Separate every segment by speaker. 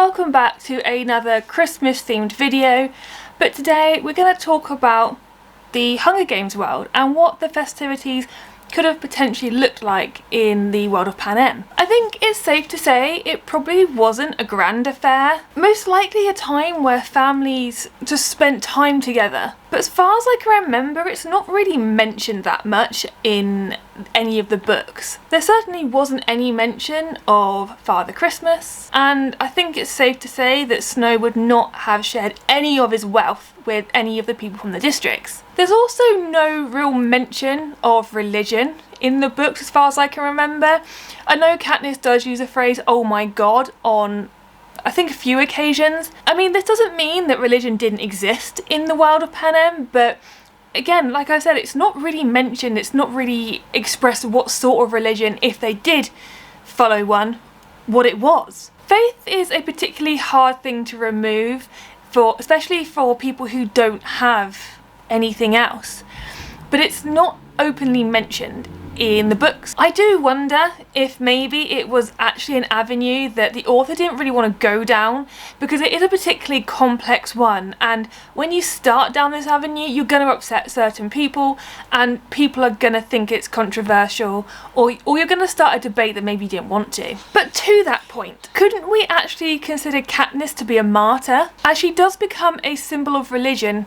Speaker 1: Welcome back to another Christmas themed video, but today we're going to talk about the Hunger Games world and what the festivities could have potentially looked like in the world of Panem. I think it's safe to say it probably wasn't a grand affair, most likely a time where families just spent time together. But as far as I can remember, it's not really mentioned that much in any of the books. There certainly wasn't any mention of Father Christmas, and I think it's safe to say that Snow would not have shared any of his wealth with any of the people from the districts. There's also no real mention of religion in the books as far as I can remember. I know Katniss does use the phrase "oh my god" on I think a few occasions. I mean, this doesn't mean that religion didn't exist in the world of Panem, but again, like I said, it's not really mentioned, it's not really expressed what sort of religion, if they did follow one, what it was. Faith is a particularly hard thing to remove, especially for people who don't have anything else, but it's not openly mentioned in the books. I do wonder if maybe it was actually an avenue that the author didn't really want to go down, because it is a particularly complex one, and when you start down this avenue you're going to upset certain people and people are going to think it's controversial, or you're going to start a debate that maybe you didn't want to. But to that point, couldn't we actually consider Katniss to be a martyr, as she does become a symbol of religion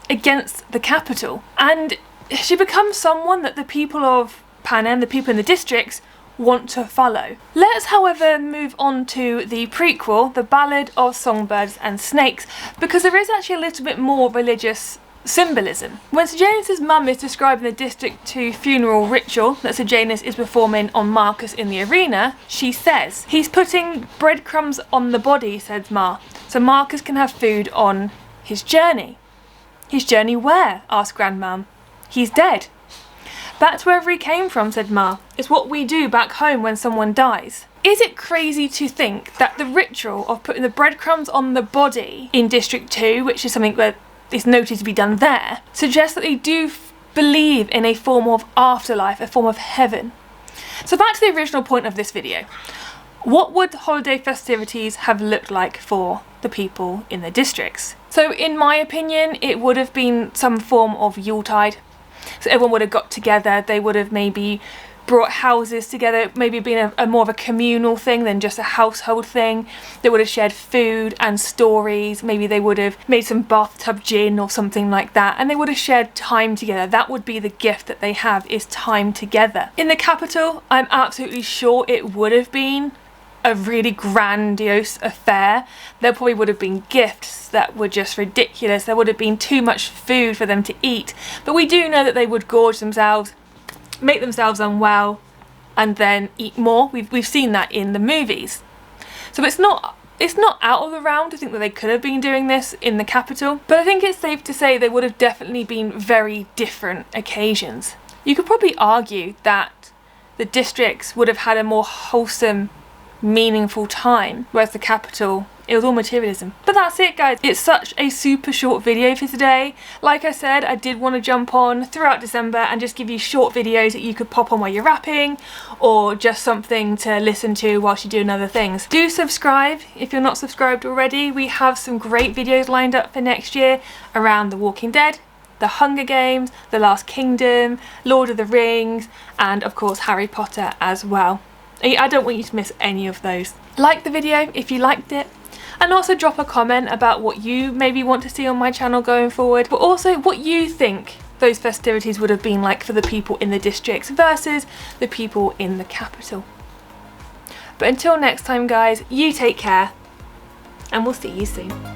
Speaker 1: against the capital, and she becomes someone that the people of Panem, the people in the districts, want to follow. Let's however move on to the prequel, The Ballad of Songbirds and Snakes, because there is actually a little bit more religious symbolism. When Sejanus' mum is describing the District 2 funeral ritual that Sejanus is performing on Marcus in the arena, she says, "He's putting breadcrumbs on the body," says Ma, "so Marcus can have food on his journey." "His journey where?" asked Grandmam. "He's dead." "Back to wherever he came from," said Ma. "It's what we do back home when someone dies." Is it crazy to think that the ritual of putting the breadcrumbs on the body in District 2, which is something that is noted to be done there, suggests that they do believe in a form of afterlife, a form of heaven? So back to the original point of this video. What would holiday festivities have looked like for the people in the districts? So in my opinion, it would have been some form of Yuletide. So everyone would have got together, they would have maybe brought houses together, maybe been a more of a communal thing than just a household thing. They would have shared food and stories, maybe they would have made some bathtub gin or something like that, and they would have shared time together. That would be the gift that they have, is time together. In the capital, I'm absolutely sure it would have been a really grandiose affair. There probably would have been gifts that were just ridiculous. There would have been too much food for them to eat, but we do know that they would gorge themselves, make themselves unwell, and then eat more. We've seen that in the movies. So it's not out of the realm to think that they could have been doing this in the capital, but I think it's safe to say they would have definitely been very different occasions. You could probably argue that the districts would have had a more wholesome, meaningful time, whereas the capital, it was all materialism. But that's it, guys. It's such a super short video for today. Like I said, I did want to jump on throughout December and just give you short videos that you could pop on while you're wrapping, or just something to listen to whilst you're doing other things. Do subscribe if you're not subscribed already. We have some great videos lined up for next year around The Walking Dead, The Hunger Games, The Last Kingdom, Lord of the Rings, and of course Harry Potter as well. I don't want you to miss any of those. Like the video if you liked it, and also drop a comment about what you maybe want to see on my channel going forward, but also what you think those festivities would have been like for the people in the districts versus the people in the capital. But until next time, guys, you take care, and we'll see you soon.